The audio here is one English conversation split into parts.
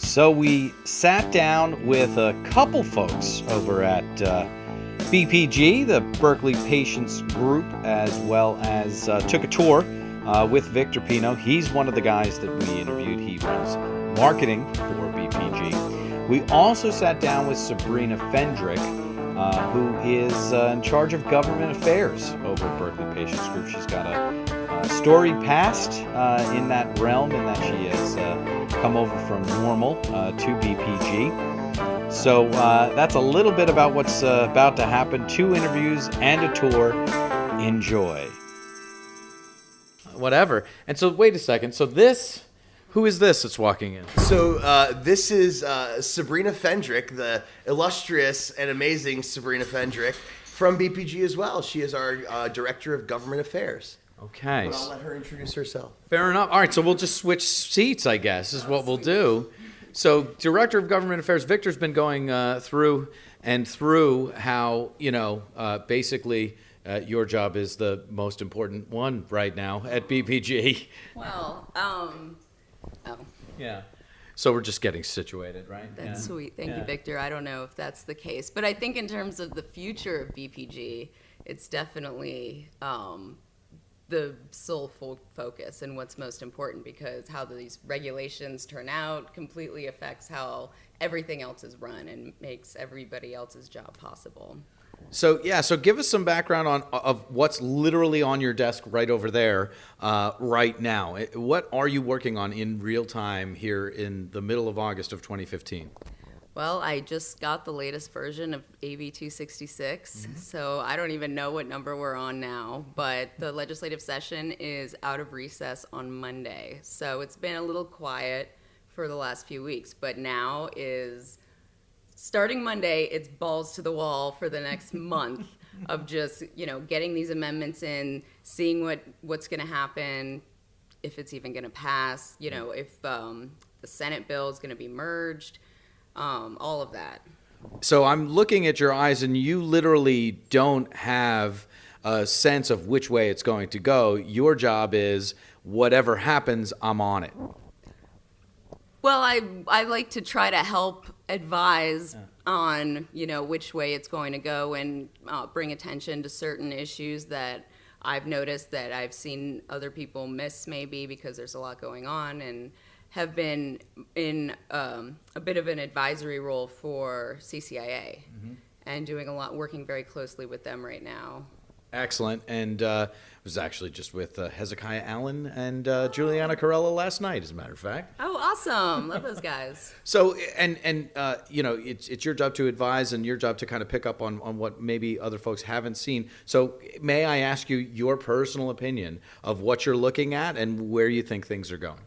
So we sat down with a couple folks over at BPG, the Berkeley Patients Group, as well as took a tour with Victor Pinho. He's one of the guys that we interviewed. He runs marketing for BPG. We also sat down with Sabrina Fendrick, who is in charge of government affairs over at Berkeley Patients Group. She's got a storied past in that realm, in that she has come over from Normal to BPG. So that's a little bit about what's about to happen. 2 interviews and a tour. Enjoy. Whatever. And so, wait a second. So this, who is this that's walking in? So this is Sabrina Fendrick, the illustrious and amazing Sabrina Fendrick from BPG as well. She is our Director of Government Affairs. Okay. But I'll let her introduce herself. Fair enough. All right, so we'll just switch seats, I guess, is what we'll do. So, Director of Government Affairs, Victor's been going through how, basically your job is the most important one right now at BPG. Well, Yeah. So we're just getting situated, right? That's sweet. Thank you, Victor. I don't know if that's the case, but I think in terms of the future of BPG, it's definitely the sole focus and what's most important, because how these regulations turn out completely affects how everything else is run and makes everybody else's job possible. So give us some background of what's literally on your desk right over there right now. What are you working on in real time here in the middle of August of 2015? Well, I just got the latest version of AB 266, so I don't even know what number we're on now, but the legislative session is out of recess on Monday. So it's been a little quiet for the last few weeks, but now is, starting Monday, it's balls to the wall for the next month of just, getting these amendments in, seeing what's going to happen, if it's even going to pass, if the Senate bill is going to be merged. All of that. So I'm looking at your eyes, and you literally don't have a sense of which way it's going to go. Your job is whatever happens, I'm on it. Well, I like to try to help advise on, which way it's going to go, and bring attention to certain issues that I've noticed that I've seen other people miss maybe because there's a lot going on, and have been in a bit of an advisory role for CCIA and doing a lot, working very closely with them right now. Excellent. And I was actually just with Hezekiah Allen and Juliana Carella last night, as a matter of fact. Oh, awesome. Love those guys. So, it's your job to advise and your job to kind of pick up on what maybe other folks haven't seen. So may I ask you your personal opinion of what you're looking at and where you think things are going?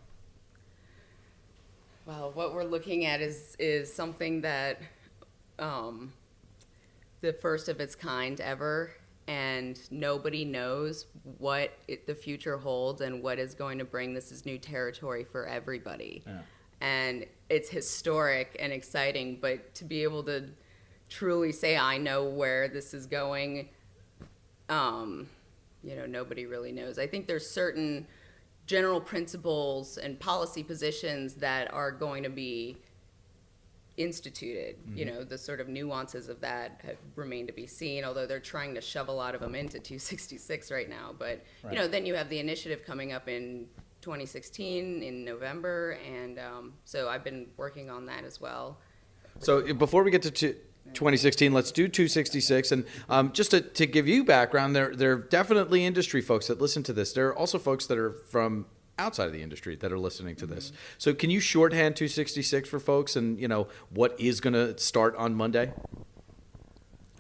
Well, what we're looking at is something that the first of its kind ever, and nobody knows what the future holds and what is going to bring. This is new territory for everybody. Yeah. And it's historic and exciting, but to be able to truly say, I know where this is going, nobody really knows. I think there's certain general principles and policy positions that are going to be instituted. The sort of nuances of that have remained to be seen, although they're trying to shove a lot of them into 266 right now. But, then you have the initiative coming up in 2016 in November, and so I've been working on that as well. So before we get to 2016, let's do 266. And just to give you background, there are definitely industry folks that listen to this. There are also folks that are from outside of the industry that are listening to this. So can you shorthand 266 for folks and, what is going to start on Monday?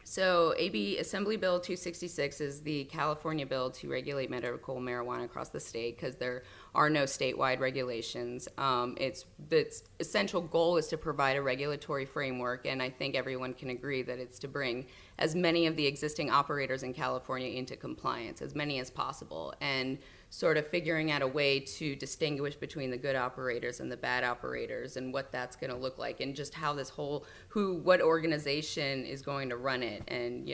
So AB Assembly Bill 266 is the California bill to regulate medical marijuana across the state, because there are no statewide regulations. Its essential goal is to provide a regulatory framework, and I think everyone can agree that it's to bring as many of the existing operators in California into compliance, as many as possible. And sort of figuring out a way to distinguish between the good operators and the bad operators and what that's going to look like, and just how this whole, what organization is going to run it. And,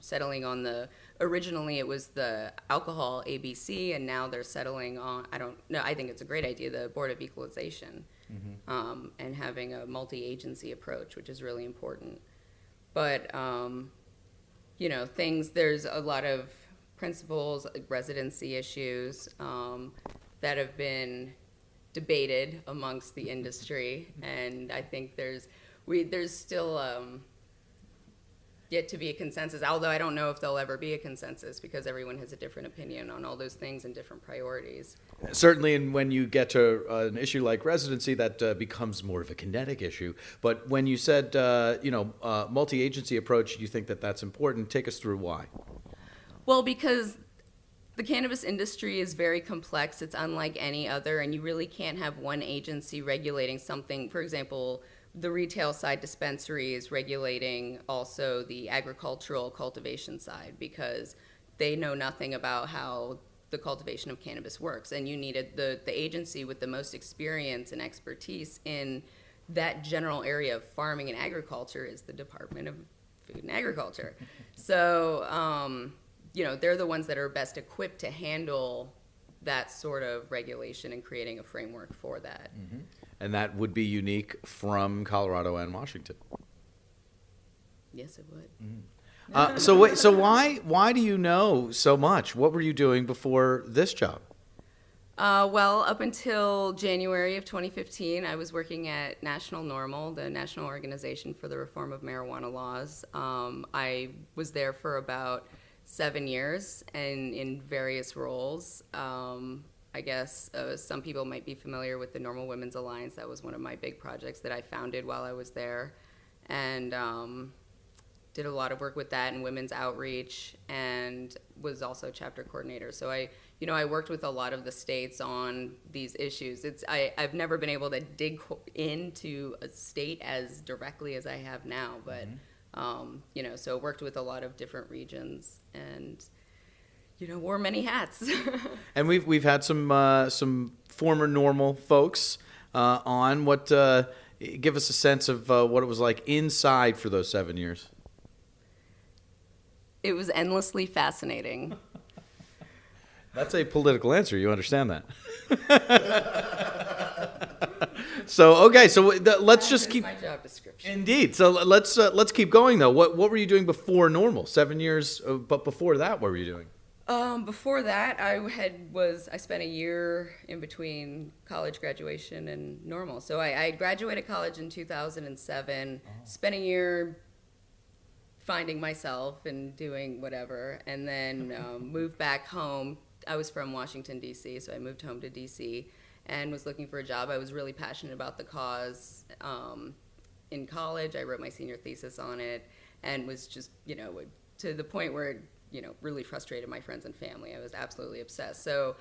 settling on originally it was the alcohol ABC, and now they're settling on, I don't know, I think it's a great idea, the Board of Equalization, and having a multi-agency approach, which is really important. But, there's a lot of principles, residency issues that have been debated amongst the industry, and I think there's still yet to be a consensus, although I don't know if there'll ever be a consensus, because everyone has a different opinion on all those things and different priorities. Certainly, and when you get to an issue like residency, that becomes more of a kinetic issue. But when you said, multi-agency approach, you think that that's important. Take us through why. Well, because the cannabis industry is very complex. It's unlike any other, and you really can't have one agency regulating something. For example, the retail side, Dispensary, is regulating also the agricultural cultivation side, because they know nothing about how the cultivation of cannabis works. And you needed the agency with the most experience and expertise in that general area of farming and agriculture is the Department of Food and Agriculture. So, they're the ones that are best equipped to handle that sort of regulation and creating a framework for that. Mm-hmm. And that would be unique from Colorado and Washington. Yes, it would. Mm-hmm. So why do you know so much? What were you doing before this job? Well, up until January of 2015, I was working at National NORML, the National Organization for the Reform of Marijuana Laws. I was there for about 7 years and in various roles. I guess some people might be familiar with the NORML Women's Alliance. That was one of my big projects that I founded while I was there, and did a lot of work with that and women's outreach, and was also chapter coordinator. So I worked with a lot of the states on these issues. I've never been able to dig into a state as directly as I have now, but so worked with a lot of different regions and wore many hats. And we've had some former NORML folks on. Give us a sense of what it was like inside for those 7 years. It was endlessly fascinating. That's a political answer. You understand that? So let's just keep. My job description. Indeed. So let's keep going though. What were you doing before NORML? 7 years, but before that, what were you doing? Before that, I spent a year in between college graduation and NORML. So I graduated college in 2007. Spent a year finding myself and doing whatever, and then moved back home. I was from Washington, D.C., so I moved home to D.C. and was looking for a job. I was really passionate about the cause. In college, I wrote my senior thesis on it and was just, to the point where it, really frustrated my friends and family. I was absolutely obsessed. So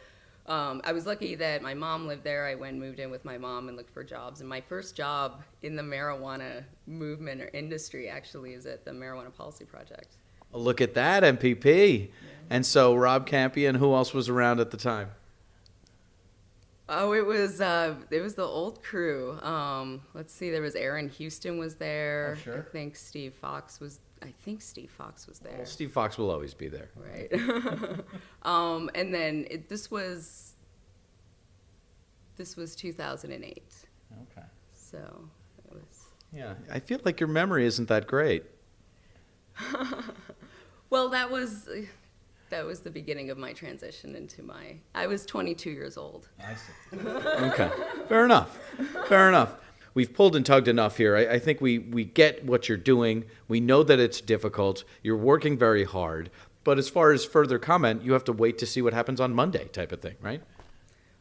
I was lucky that my mom lived there. I went and moved in with my mom and looked for jobs. And my first job in the marijuana movement or industry actually is at the Marijuana Policy Project. Look at that, MPP. Yeah. And so Rob Campion, who else was around at the time? Oh, it was the old crew. Let's see, there was Aaron Houston was there. Oh, sure. I think Steve Fox was there. Well, Steve Fox will always be there. Right. And then this was 2008. Okay. So it was. Yeah, I feel like your memory isn't that great. Well, that was the beginning of my transition into I was 22 years old. I see. Okay. Fair enough. We've pulled and tugged enough here. I think we get what you're doing. We know that it's difficult. You're working very hard. But as far as further comment, you have to wait to see what happens on Monday type of thing, right?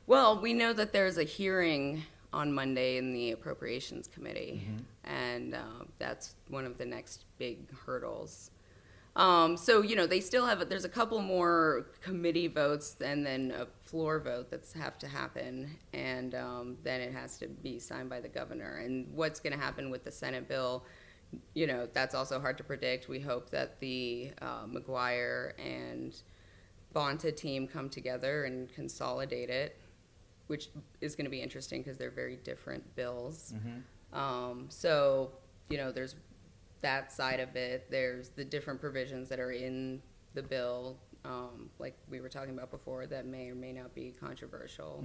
Well, we know that there's a hearing on Monday in the Appropriations Committee, and that's one of the next big hurdles. So, they still there's a couple more committee votes and then a floor vote that's have to happen, and then it has to be signed by the governor. And what's going to happen with the Senate bill, that's also hard to predict. We hope that the McGuire and Bonta team come together and consolidate it, which is going to be interesting because they're very different bills. So, there's that side of it. There's the different provisions that are in the bill, like we were talking about before, that may or may not be controversial.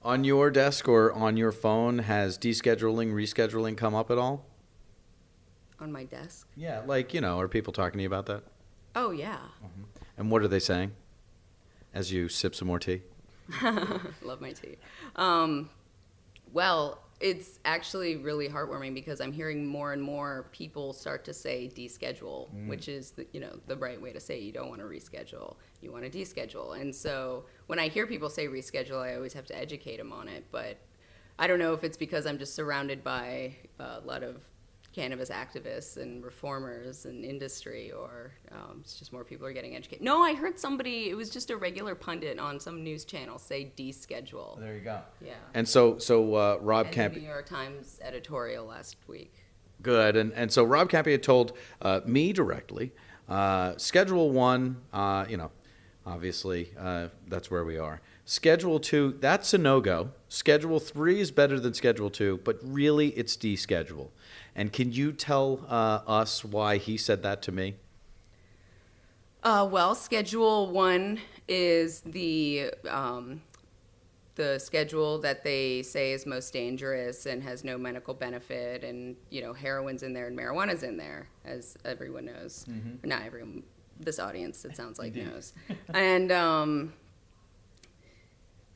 On your desk or on your phone, has descheduling, rescheduling come up at all? On my desk? Yeah, like, are people talking to you about that? Oh, yeah. And what are they saying as you sip some more tea? Love my tea. Well, it's actually really heartwarming because I'm hearing more and more people start to say deschedule, which is the right way to say you don't want to reschedule. You want to deschedule. And so when I hear people say reschedule, I always have to educate them on it. But I don't know if it's because I'm just surrounded by a lot of cannabis activists and reformers and industry, or it's just more people are getting educated. No, I heard somebody, it was just a regular pundit on some news channel say deschedule. There you go. Yeah. And so Rob And Camp. the New York Times editorial last week. Good. And so Rob Campi had told me directly, Schedule 1, obviously that's where we are. Schedule 2, that's a no-go. Schedule 3 is better than Schedule 2, but really it's deschedule. And can you tell us why he said that to me? Well, Schedule 1 is the schedule that they say is most dangerous and has no medical benefit, and heroin's in there and marijuana's in there, as everyone knows. Not everyone, this audience, it sounds like, knows. And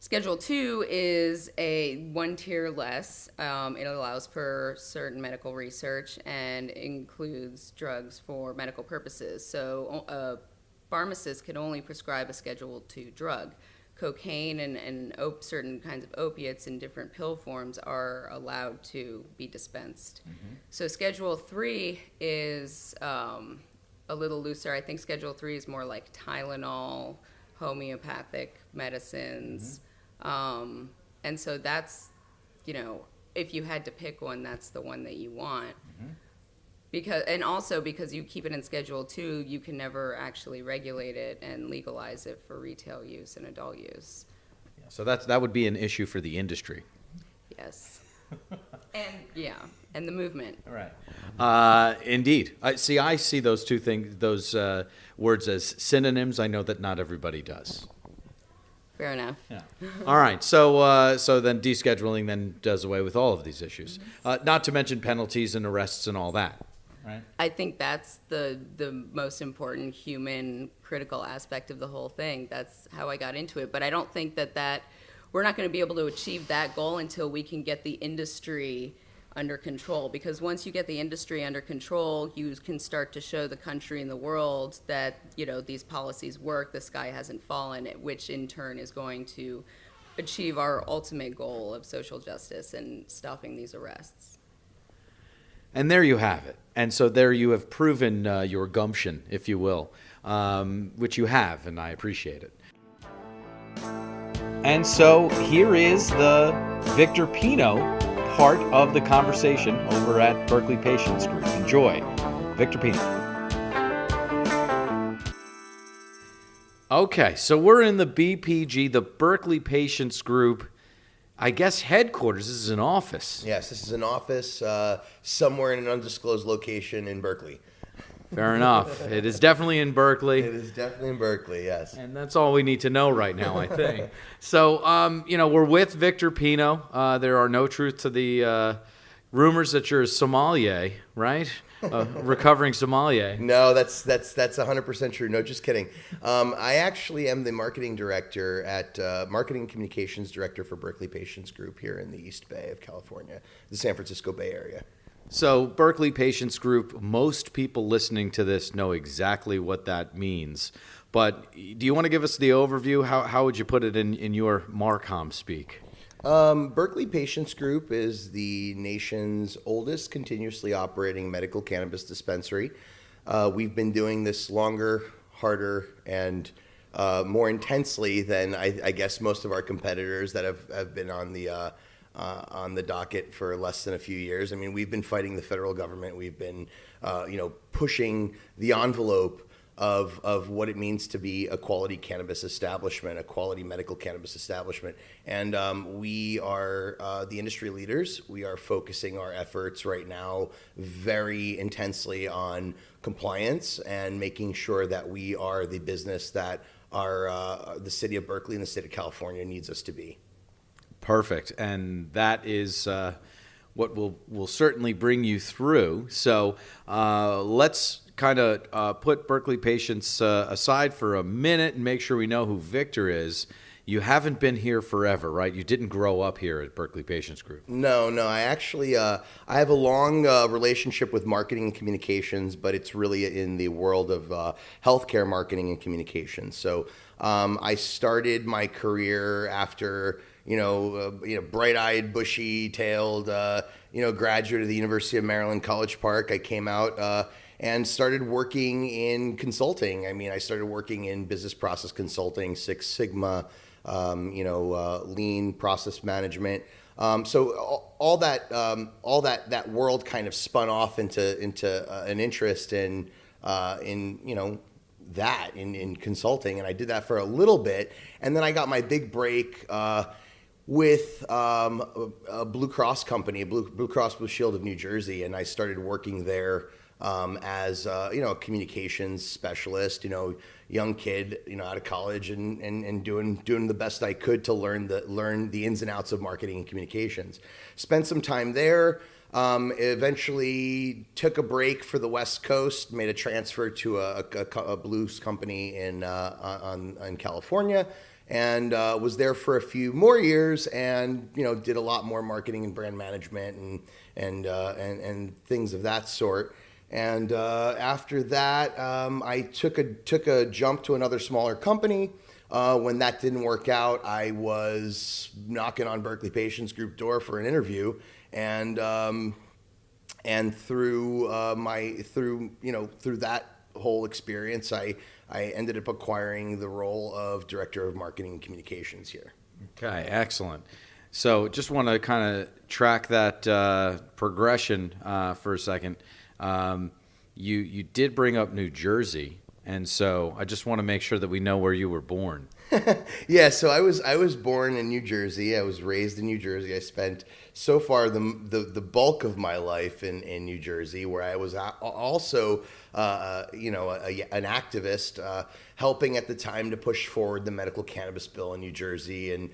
Schedule 2 is a one tier less. It allows for certain medical research and includes drugs for medical purposes. So a pharmacist can only prescribe a Schedule 2 drug. Cocaine and certain kinds of opiates in different pill forms are allowed to be dispensed. So Schedule 3 is a little looser. I think Schedule 3 is more like Tylenol, homeopathic medicines. And so that's, if you had to pick one, that's the one that you want. Because you keep it in Schedule 2, you can never actually regulate it and legalize it for retail use and adult use. So that would be an issue for the industry. Yes. And the movement. Right. Indeed. I see those two things, those words as synonyms. I know that not everybody does. Fair enough. Yeah. All right. So then descheduling then does away with all of these issues. Not to mention penalties and arrests and all that. Right. I think that's the most important human critical aspect of the whole thing. That's how I got into it. But I don't think that we're not going to be able to achieve that goal until we can get the industry under control. Because once you get the industry under control, you can start to show the country and the world that, these policies work, the sky hasn't fallen, which in turn is going to achieve our ultimate goal of social justice and stopping these arrests. And there you have it. And so there you have proven your gumption, if you will, which you have, and I appreciate it. And so here is the Victor Pinho part of the conversation over at Berkeley Patients Group. Enjoy. Victor Pinho. Okay, so we're in the BPG, the Berkeley Patients Group, I guess headquarters. This is an office. Yes, this is an office somewhere in an undisclosed location in Berkeley. Fair enough. It is definitely in Berkeley. It is definitely in Berkeley, yes. And that's all we need to know right now, I think. So, we're with Victor Pinho. There are no truth to the rumors that you're a sommelier, right? Recovering sommelier. No, that's 100% true. No, just kidding. I actually am the marketing director marketing communications director for Berkeley Patients Group here in the East Bay of California, the San Francisco Bay Area. So Berkeley Patients Group, most people listening to this know exactly what that means. But do you want to give us the overview? How would you put it in your Marcom speak? Berkeley Patients Group is the nation's oldest continuously operating medical cannabis dispensary. We've been doing this longer, harder, and more intensely than I guess most of our competitors that have been on the docket for less than a few years. I mean, we've been fighting the federal government. We've been, pushing the envelope of what it means to be a quality cannabis establishment, a quality medical cannabis establishment. And we are the industry leaders. We are focusing our efforts right now very intensely on compliance and making sure that we are the business that the city of Berkeley and the state of California needs us to be. Perfect. And that is what will certainly bring you through. So let's kind of put Berkeley Patients aside for a minute and make sure we know who Victor is. You haven't been here forever, right? You didn't grow up here at Berkeley Patients Group. No. I actually I have a long relationship with marketing and communications, but it's really in the world of healthcare marketing and communications. So I started my career after bright-eyed, bushy-tailed graduate of the University of Maryland, College Park. I came out and started working in consulting. I mean, I started working in business process consulting, Six Sigma, lean process management. So all that world kind of spun off into an interest in consulting, and I did that for a little bit, and then I got my big break with a Blue Cross company, Blue Cross Blue Shield of New Jersey, and I started working there as a communications specialist, young kid, out of college, and doing the best I could to learn the ins and outs of marketing and communications. Spent some time there. Eventually took a break for the West Coast, made a transfer to a blues company in California, and was there for a few more years, and did a lot more marketing and brand management and things of that sort. And after that, I took a jump to another smaller company. When that didn't work out, I was knocking on Berkeley Patients Group door for an interview, and through that whole experience, I ended up acquiring the role of Director of Marketing and Communications here. Okay, excellent. So just want to kind of track that progression for a second. You did bring up New Jersey, and so I just want to make sure that we know where you were born. Yeah, so I was born in New Jersey. I was raised in New Jersey. I spent so far the bulk of my life in New Jersey, where I was also an activist, helping at the time to push forward the medical cannabis bill in New Jersey, and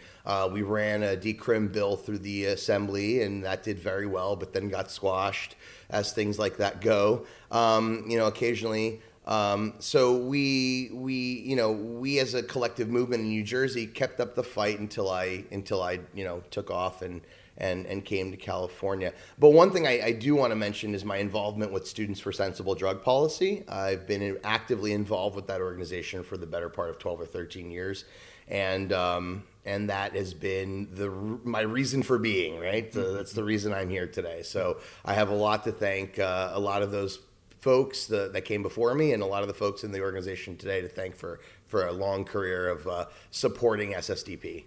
we ran a decrim bill through the assembly, and that did very well, but then got squashed, as things like that go. Occasionally. So we as a collective movement in New Jersey kept up the fight until I took off and came to California. But one thing I do want to mention is my involvement with Students for Sensible Drug Policy. I've been actively involved with that organization for the better part of 12 or 13 years. And that has been my reason for being, right? That's the reason I'm here today. So I have a lot to thank a lot of those folks that came before me, and a lot of the folks in the organization today to thank for a long career of supporting SSDP.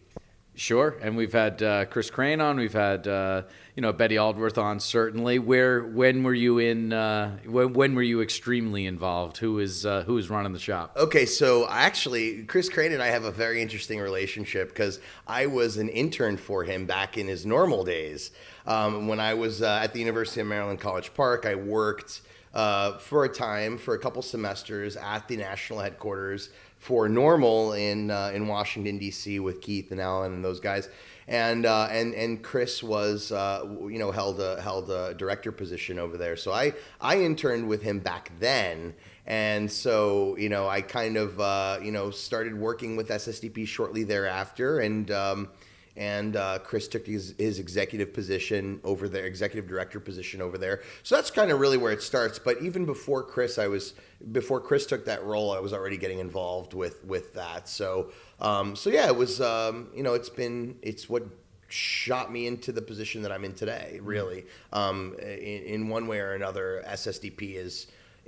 Sure, and we've had Chris Crane on. We've had Betty Aldworth on. Certainly, when were you when were you extremely involved? Who is running the shop? Okay, so actually, Chris Crane and I have a very interesting relationship because I was an intern for him back in his normal days. When I was at the University of Maryland, College Park, I worked for a couple semesters at the national headquarters for Normal in Washington D.C. with Keith and Alan and those guys, and Chris was held a director position over there. So I interned with him back then, and so I kind of started working with SSDP shortly thereafter, and Chris took his executive position over there, executive director position over there. So that's kind of really where it starts. But even before Chris took that role, I was already getting involved with that. So yeah, it was it's what shot me into the position that I'm in today. Really, in one way or another, SSDP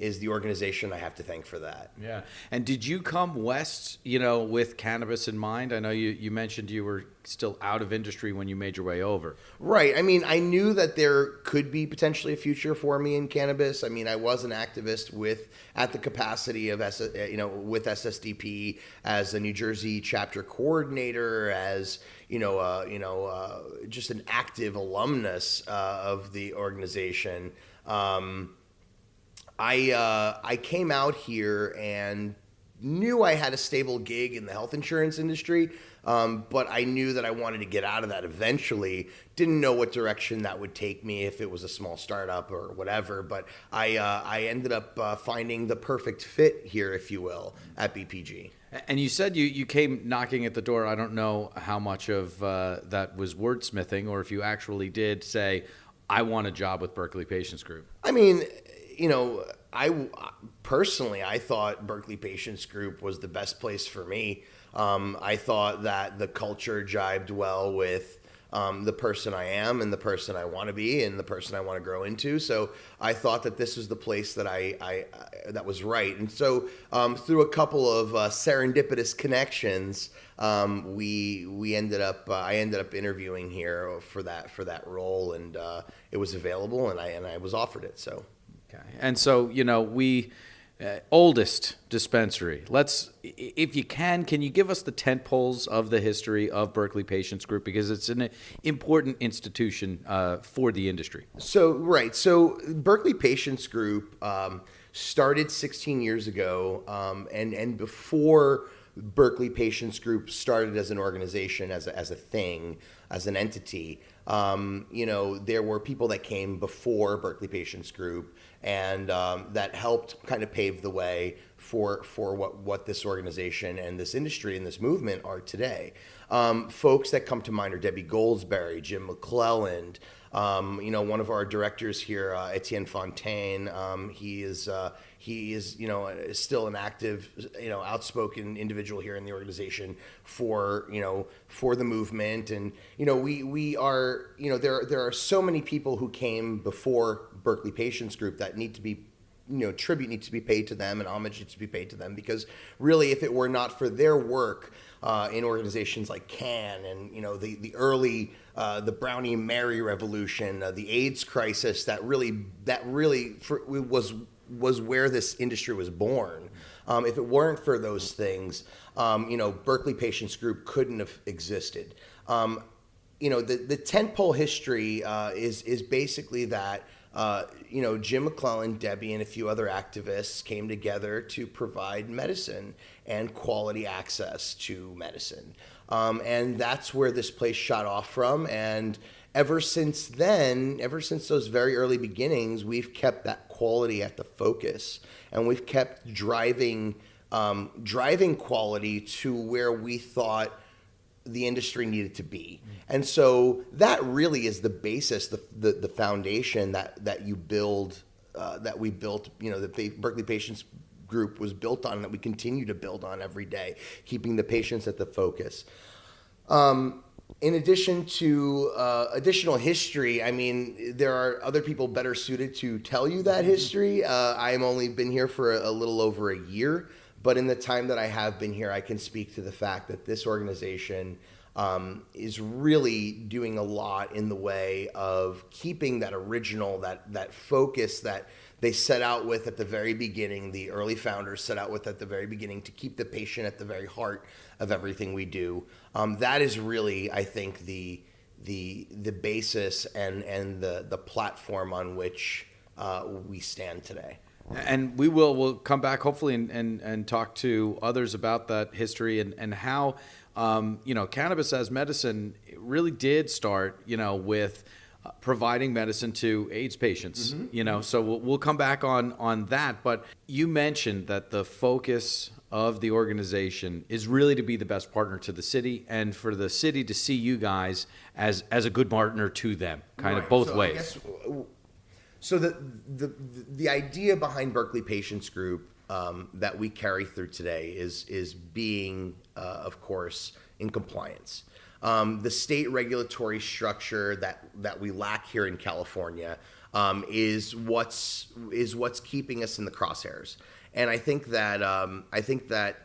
is the organization I have to thank for that. Yeah. And did you come west, you know, with cannabis in mind? I know you mentioned you were still out of industry when you made your way over. Right. I mean, I knew that there could be potentially a future for me in cannabis. I mean, I was an activist at the capacity of with SSDP as a New Jersey chapter coordinator, as just an active alumnus of the organization. I came out here and knew I had a stable gig in the health insurance industry, but I knew that I wanted to get out of that eventually. Didn't know what direction that would take me, if it was a small startup or whatever, but I ended up finding the perfect fit here, if you will, at BPG. And you said you came knocking at the door. I don't know how much of that was wordsmithing, or if you actually did say, I want a job with Berkeley Patients Group. I mean, I personally, I thought Berkeley Patients Group was the best place for me. I thought that the culture jibed well with the person I am and the person I want to be and the person I want to grow into. So I thought that this was the place that that was right. And so through a couple of serendipitous connections, I ended up interviewing here for that role, and it was available, and I was offered it. So. Okay. And so, oldest dispensary. If you can you give us the tentpoles of the history of Berkeley Patients Group, because it's an important institution for the industry. So Berkeley Patients Group started 16 years ago, and before Berkeley Patients Group started as an organization, as a thing, as an entity, there were people that came before Berkeley Patients Group, and that helped kind of pave the way for what this organization and this industry and this movement are today. Folks that come to mind are Debbie Goldsberry, Jim McClellan, one of our directors here, Etienne Fontaine. He is still an active, outspoken individual here in the organization for the movement. And, we are, there are so many people who came before Berkeley Patients Group that need to be, tribute needs to be paid to them and homage needs to be paid to them, because really, if it were not for their work in organizations like CAN and, the early, the Brownie Mary revolution, the AIDS crisis, that really was where this industry was born. If it weren't for those things, Berkeley Patients Group couldn't have existed. The tentpole history is basically that Jim McClellan, Debby, and a few other activists came together to provide medicine and quality access to medicine. And that's where this place shot off from. And ever since those very early beginnings, we've kept that quality at the focus, and we've kept driving quality to where we thought the industry needed to be. And so that really is the basis, the foundation that you build, that we built, that the Berkeley Patients Group was built on, that we continue to build on every day, keeping the patients at the focus. In addition to additional history, I mean, there are other people better suited to tell you that history. I've only been here for a little over a year, but in the time that I have been here, I can speak to the fact that this organization is really doing a lot in the way of keeping that original, that focus that they set out with at the very beginning, the early founders set out with at the very beginning, to keep the patient at the very heart of everything we do. That is really, I think, the basis and the platform on which we stand today. And we'll come back hopefully and talk to others about that history and how cannabis as medicine really did start with providing medicine to AIDS patients. So we'll come back on that. But you mentioned that the focus of the organization is really to be the best partner to the city, and for the city to see you guys as a good partner to them, kind of both ways. So the idea behind Berkeley Patients Group that we carry through today is being, of course, in compliance. the state regulatory structure that we lack here in California is what's keeping us in the crosshairs. And I think that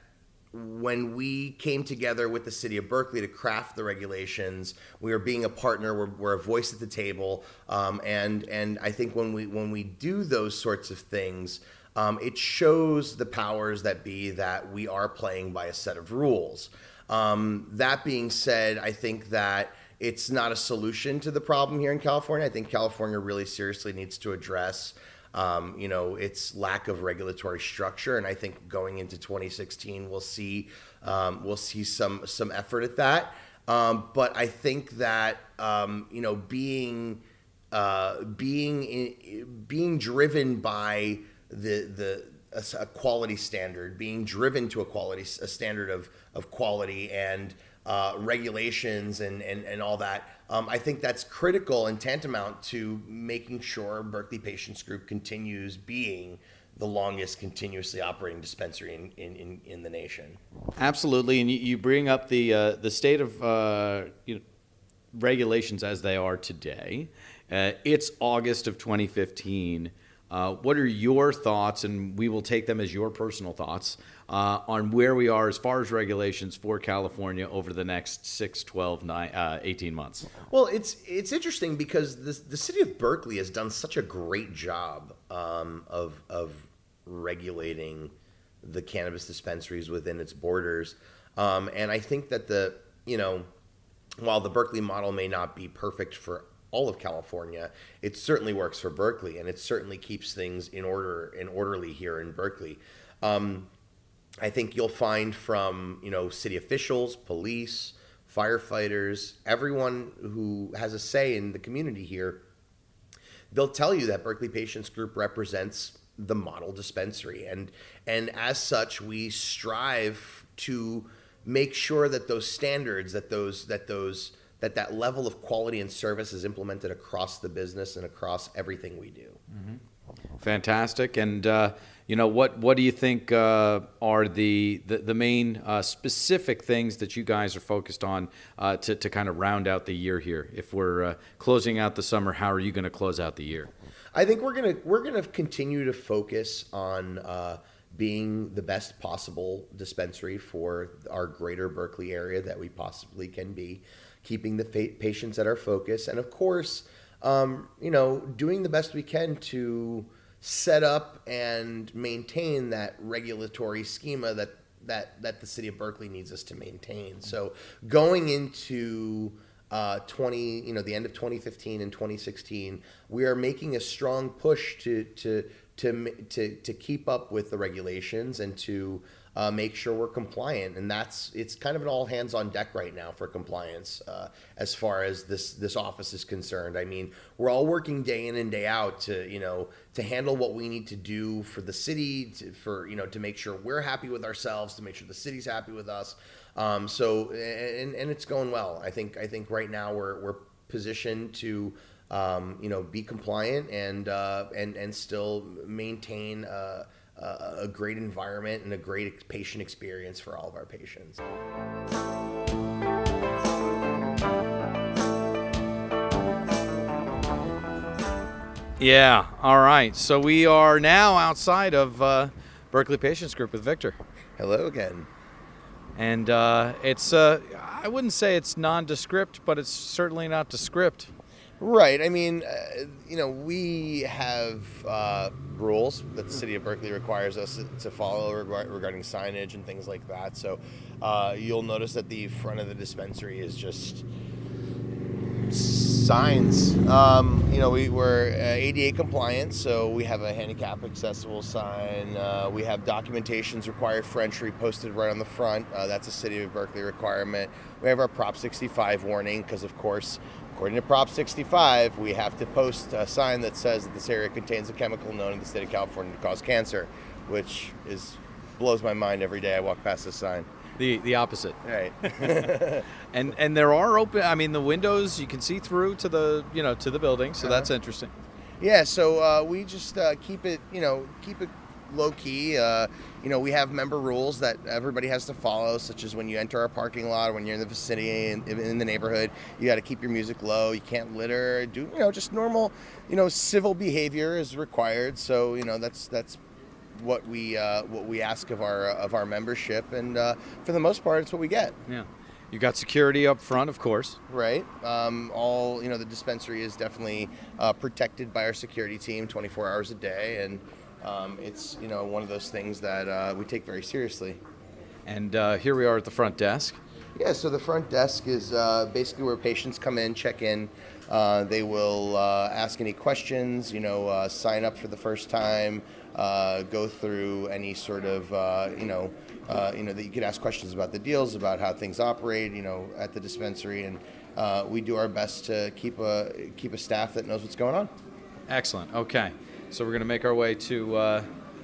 when we came together with the city of Berkeley to craft the regulations, we are being a partner. We're a voice at the table, and I think when we do those sorts of things, it shows the powers that be that we are playing by a set of rules. That being said, I think that it's not a solution to the problem here in California. I think California really seriously needs to address its lack of regulatory structure, and I think going into 2016, we'll see some effort at that. But I think that being driven by a quality standard, being driven to a standard of quality and regulations and all that. I think that's critical and tantamount to making sure Berkeley Patients Group continues being the longest continuously operating dispensary in the nation. Absolutely, and you bring up the state of regulations as they are today. It's August of 2015. What are your thoughts, and we will take them as your personal thoughts, on where we are as far as regulations for California over the next 6, 12, 18 months? Well, it's interesting because the city of Berkeley has done such a great job of regulating the cannabis dispensaries within its borders. And I think that while the Berkeley model may not be perfect for all of California, it certainly works for Berkeley, and it certainly keeps things in order and orderly here in Berkeley. I think you'll find from city officials, police, firefighters, everyone who has a say in the community here, they'll tell you that Berkeley Patients Group represents the model dispensary, and as such, we strive to make sure that those standards, that level of quality and service is implemented across the business and across everything we do. Mm-hmm. Fantastic. And what do you think are the main specific things that you guys are focused on to kind of round out the year here? If we're closing out the summer, how are you going to close out the year? I think we're gonna continue to focus on being the best possible dispensary for our greater Berkeley area that we possibly can be, keeping the patients at our focus, and of course, doing the best we can to set up and maintain that regulatory schema that the city of Berkeley needs us to maintain. So going into the end of 2015 and 2016, we are making a strong push to keep up with the regulations and to make sure we're compliant. And it's kind of an all hands on deck right now for compliance as far as this office is concerned. I mean, we're all working day in and day out to handle what we need to do for the city, to make sure we're happy with ourselves, to make sure the city's happy with us. So it's going well. I think right now we're positioned to be compliant and still maintain a great environment and a great patient experience for all of our patients. Yeah. All right. So we are now outside of Berkeley Patients Group with Victor. Hello again. And it's I wouldn't say it's nondescript, but it's certainly not descript. Right. I mean, we have rules that the city of Berkeley requires us to follow regarding signage and things like that. So you'll notice that the front of the dispensary is just signs. We're ADA compliant, so we have a handicap accessible sign. We have documentations required for entry posted right on the front. That's a City of Berkeley requirement. We have our Prop 65 warning because, of course, according to Prop 65, we have to post a sign that says that this area contains a chemical known in the state of California to cause cancer, which blows my mind every day I walk past this sign. The opposite. Right. And there are open, I mean, the windows, you can see through to the building, so that's interesting. Yeah, so we just keep it low key. We have member rules that everybody has to follow, such as when you enter our parking lot, when you're in the vicinity, in the neighborhood, you got to keep your music low. You can't litter. Do just normal, civil behavior is required. So that's what we ask of our membership, and for the most part, it's what we get. Yeah. You got security up front, of course. Right. The dispensary is definitely protected by our security team 24 hours a day, and it's one of those things that we take very seriously. And here we are at the front desk. Yeah, so the front desk is basically where patients come in, check in. They will ask any questions, sign up for the first time, go through any sort of, that you could ask questions about the deals, about how things operate, at the dispensary. And we do our best to keep a staff that knows what's going on. Excellent. Okay. So we're going to make our way to,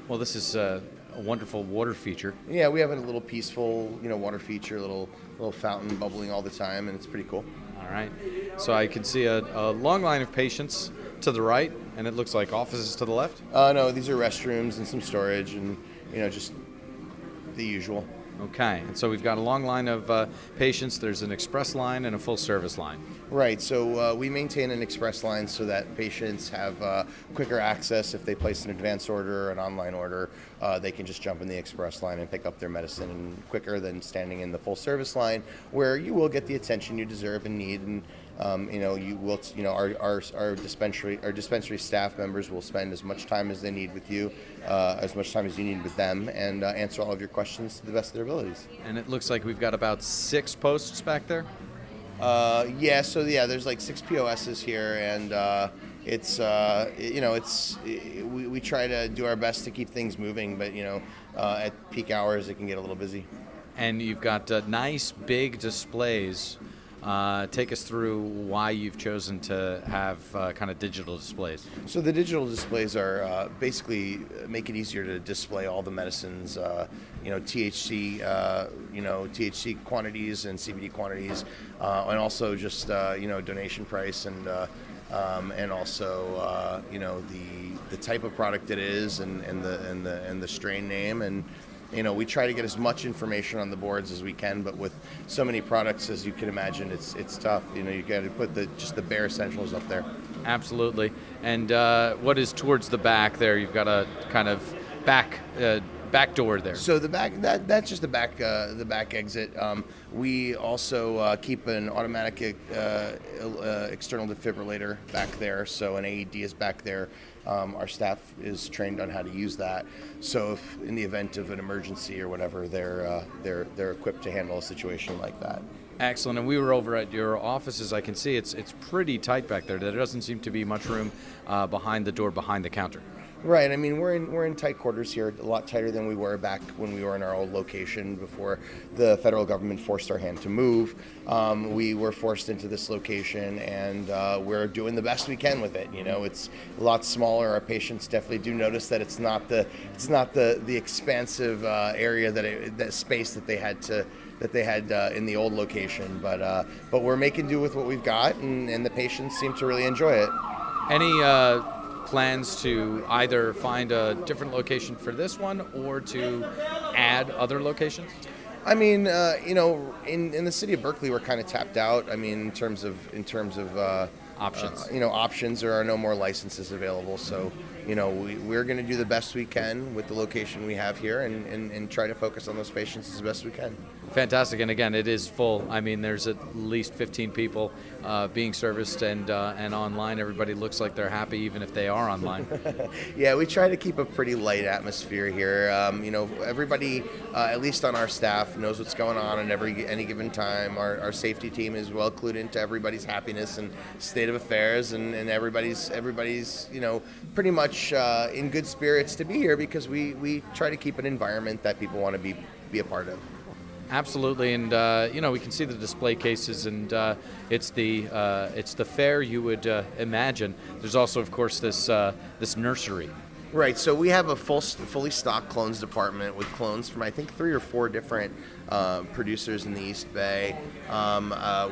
this is a wonderful water feature. Yeah, we have a little peaceful, water feature, little fountain bubbling all the time, and it's pretty cool. All right. So I can see a long line of patients to the right, and it looks like offices to the left. No, these are restrooms and some storage, and just the usual. Okay. And so we've got a long line of patients. There's an express line and a full service line. Right. So we maintain an express line so that patients have quicker access. If they place an advance order or an online order, they can just jump in the express line and pick up their medicine quicker than standing in the full service line, where you will get the attention you deserve and need. And you will, our dispensary staff members will spend as much time as they need with you, as much time as you need with them, and answer all of your questions to the best of their abilities. And it looks like we've got about 6 posts back there. There's like 6 POSs here, and we try to do our best to keep things moving, but at peak hours it can get a little busy. And you've got nice big displays. Take us through why you've chosen to have kind of digital displays. So the digital displays are basically make it easier to display all the medicines, THC, THC quantities and CBD quantities, and also just donation price and also the type of product it is and the strain name. And we try to get as much information on the boards as we can, but with so many products, as you can imagine, it's tough. You got to put the bare essentials up there. Absolutely. And what is towards the back there? You've got a kind of back door there. So the back that's just the back exit. We also keep an automatic external defibrillator back there. So an AED is back there. Our staff is trained on how to use that. So if in the event of an emergency or whatever, they're equipped to handle a situation like that. Excellent. And we were over at your offices. I can see it's pretty tight back there. There doesn't seem to be much room behind the door, behind the counter. Right. I mean, we're in tight quarters here, a lot tighter than we were back when we were in our old location before the federal government forced our hand to move. We were forced into this location, and we're doing the best we can with it. It's a lot smaller. Our patients definitely do notice that it's not the expansive area that space that they had in the old location. But we're making do with what we've got, and the patients seem to really enjoy it. Any plans to either find a different location for this one or to add other locations? I mean, in the city of Berkeley, we're kind of tapped out. I mean, in terms of Options. Options. There are no more licenses available. So, we're going to do the best we can with the location we have here and try to focus on those patients as best we can. Fantastic. And again, it is full. I mean, there's at least 15 people being serviced, and online everybody looks like they're happy even if they are online. Yeah, we try to keep a pretty light atmosphere here. Everybody, at least on our staff, knows what's going on at any given time. Our safety team is well clued into everybody's happiness and state of affairs, and everybody's pretty much in good spirits to be here because we try to keep an environment that people want to be a part of. Absolutely, and we can see the display cases, and it's the fare you would imagine. There's also, of course, this nursery. Right, so we have a fully stocked clones department with clones from I think 3 or 4 different producers in the East Bay.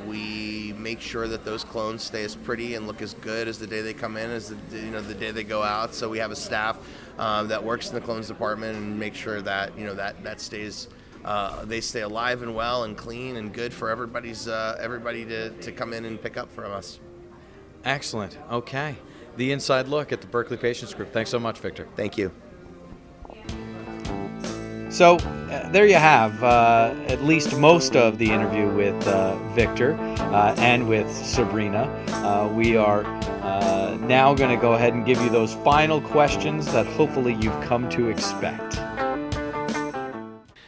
We make sure that those clones stay as pretty and look as good as the day they come in as the day they go out. So we have a staff that works in the clones department and make sure that that stays. They stay alive and well and clean and good for everybody to come in and pick up from us. Excellent. Okay. The inside look at the Berkeley Patients Group. Thanks so much, Victor. Thank you. So there you have at least most of the interview with Victor and with Sabrina. We are now going to go ahead and give you those final questions that hopefully you've come to expect.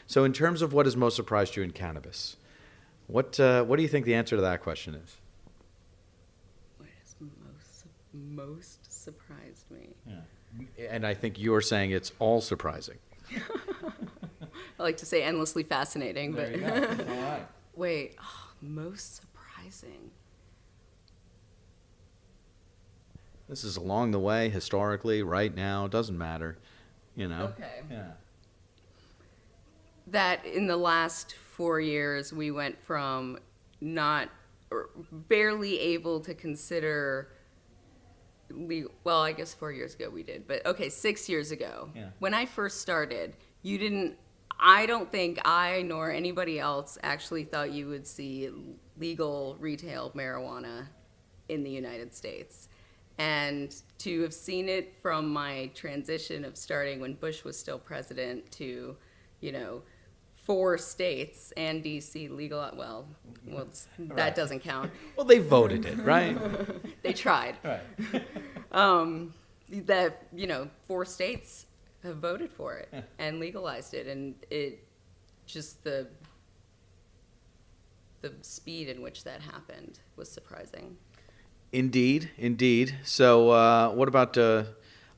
So in terms of what has most surprised you in cannabis, what do you think the answer to that question is? What has most surprised me? Yeah. And I think you're saying it's all surprising. I like to say endlessly fascinating, There but you go. All right. wait, most surprising. This is along the way, historically, right now, doesn't matter, Okay. Yeah. That in the last 4 years, we went from barely able to consider legal. Well, I guess 4 years ago we did, but okay, 6 years ago. Yeah. When I first started, I don't think I nor anybody else actually thought you would see legal retail marijuana in the United States. And to have seen it from my transition of starting when Bush was still president to, 4 states and DC legal, that doesn't count. Well, they voted it, right? They tried. Right. That 4 states have voted for it and legalized it, and it just the speed in which that happened was surprising. Indeed. So what about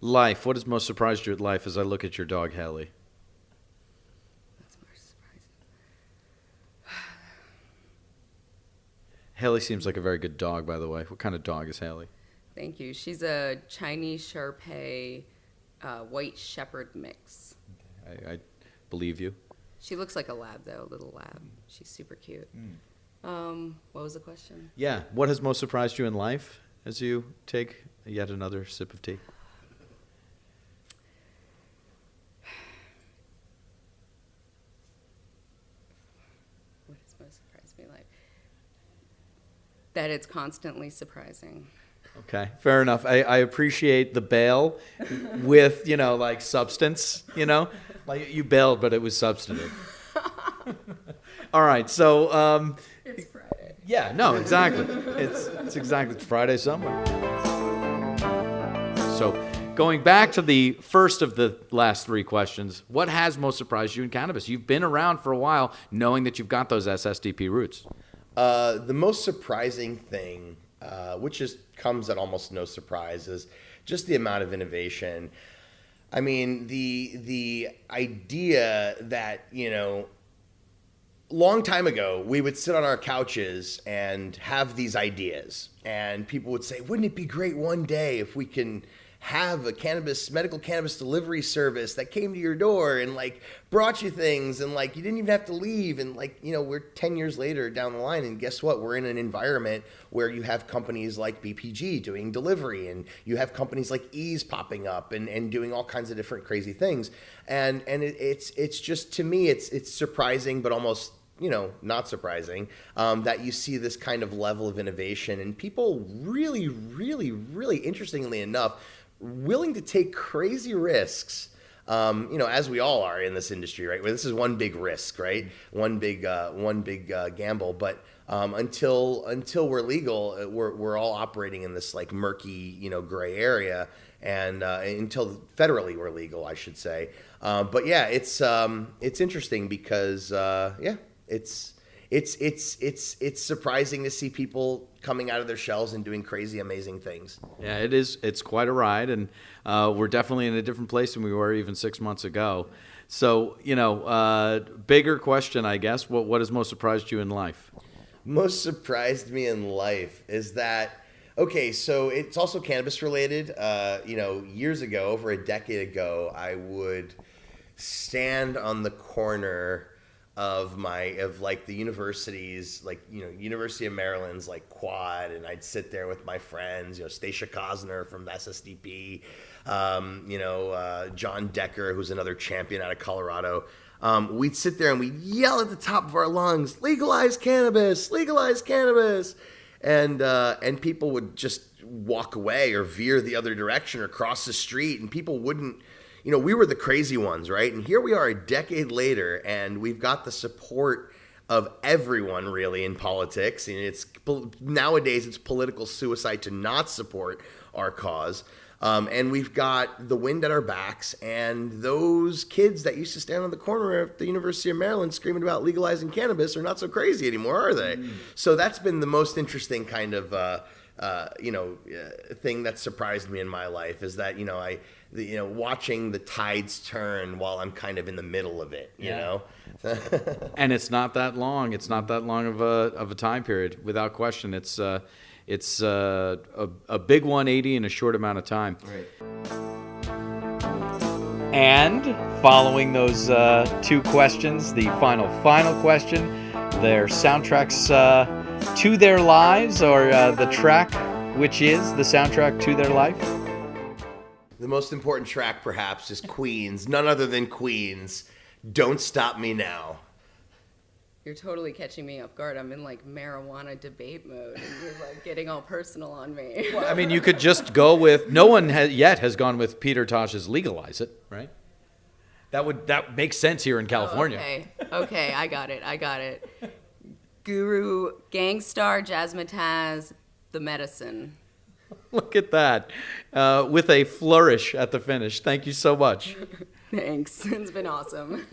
life? What has most surprised you at life as I look at your dog, Haley? That's more surprising. Haley seems like a very good dog, by the way. What kind of dog is Haley? Thank you. She's a Chinese Shar-Pei white shepherd mix. I believe you. She looks like a lab, though, a little lab. She's super cute. What was the question? Yeah. What has most surprised you in life as you take yet another sip of tea? What has most surprised me in life? That it's constantly surprising. Okay, fair enough. I appreciate the bail with, like substance, Like you bailed, but it was substantive. All right, so... It's Friday. Yeah, no, exactly. It's Friday somewhere. So going back to the first of the last 3 questions, what has most surprised you in cannabis? You've been around for a while knowing that you've got those SSDP roots. The most surprising thing, which comes at almost no surprise, is just the amount of innovation. I mean, the idea that, long time ago, we would sit on our couches and have these ideas, and people would say, wouldn't it be great one day if we can have a medical cannabis delivery service that came to your door and brought you things and you didn't even have to leave, and we're 10 years later down the line, and guess what? We're in an environment where you have companies like BPG doing delivery, and you have companies like Ease popping up and doing all kinds of different crazy things, and it's just, to me, it's surprising, but almost not surprising, that you see this kind of level of innovation, and people really, really, really, interestingly enough, willing to take crazy risks, as we all are in this industry, right? Where this is one big risk, right? One big gamble. But until we're legal, we're all operating in this murky, gray area, and until federally we're legal, I should say. But yeah, it's interesting because it's surprising to see people coming out of their shells and doing crazy, amazing things. Yeah, it is. It's quite a ride, and we're definitely in a different place than we were even 6 months ago. So, bigger question, I guess. What has most surprised you in life? Most surprised me in life is that Okay, so it's also cannabis related. Years ago, over a decade ago, I would stand on the corner of the universities, University of Maryland's quad, and I'd sit there with my friends, Stacia Cosner from SSDP, John Decker, who's another champion out of Colorado. We'd sit there and we'd yell at the top of our lungs, legalize cannabis, legalize cannabis. And people would just walk away or veer the other direction or cross the street, and people wouldn't, we were the crazy ones, right? And here we are a decade later, and we've got the support of everyone really in politics. And nowadays it's political suicide to not support our cause. And we've got the wind at our backs, and those kids that used to stand on the corner at the University of Maryland screaming about legalizing cannabis are not so crazy anymore, are they? So that's been the most interesting kind of thing that surprised me in my life, is that watching the tides turn while I'm kind of in the middle of it. You know. And it's not that long. It's not that long of a time period, without question. It's a big 180 in a short amount of time. Right. And following those two questions, the final question, their soundtracks to their lives, or the track which is the soundtrack to their life? The most important track, perhaps, is Queen's, none other than Queen's, Don't Stop Me Now. You're totally catching me off guard. I'm in marijuana debate mode, and you're getting all personal on me. Well, I mean, you could just go with, no one has gone with Peter Tosh's Legalize It, right? That makes sense here in California. Oh, okay, I got it. Guru, Gangstar, Jazzmatazz, The Medicine. Look at that, with a flourish at the finish. Thank you so much. Thanks. It's been awesome.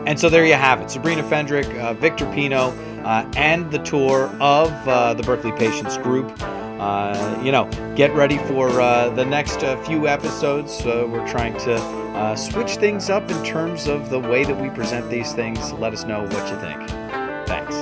And so there you have it. Sabrina Fendrick, Victor Pinho, and the tour of the Berkeley Patients Group. Get ready for the next few episodes. We're trying to switch things up in terms of the way that we present these things. Let us know what you think. Thanks.